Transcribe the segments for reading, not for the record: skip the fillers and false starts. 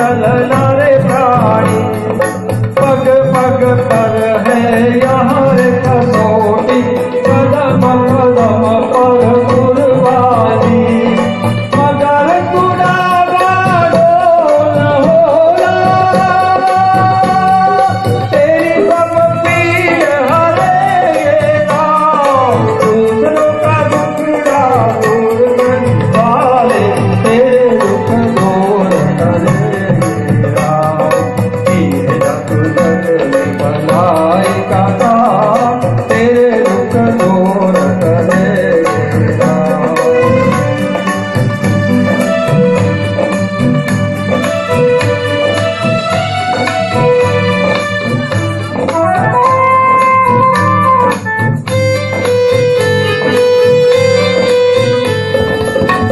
चलना रे प्राणी, पग पग पर है यहाँ रे कसौटी, कदम कदम पर कुर्बानी। मगर कुराबा डोल होला, तेरी सब पीर हरेगा, दूसरों का दुखड़ा दूर करने वाले, तेरे दुख दूर करेगा। किए जग जग में भलाई का काम, तेरे दुख दूर करेगा।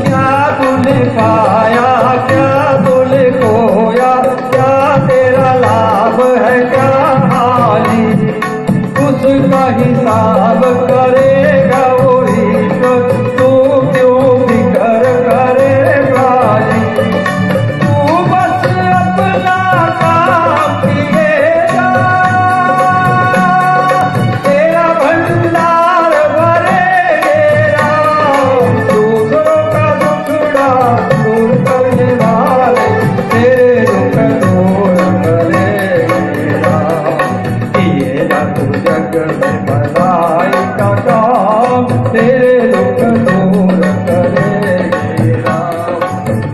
क्या तूने पाया, क्या तूने खोया, क्या तेरा लाभ है, क्या हानि, उसका हिसाब करेगा वो ईश्वर। तू क्यों फिकर करे वाली, तू बस अपना काम किए जा, तेरा भंडार भरेगा। दूसरों का दुखड़ा दूर करने वाले, तेरे दुख दूर करेगा। किए जा तू जग में भलाई का काम, तेरे दुख दूर करेगा।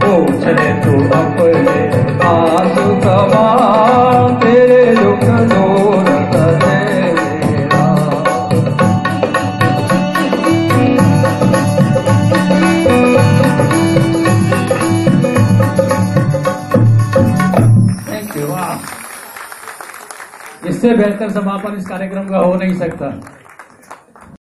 पूछ ले तू अपने आंसू कमां, तेरे दुख दूर करेगा। Thank you. वाह, इससे बेहतर समापन इस कार्यक्रम का हो नहीं सकता।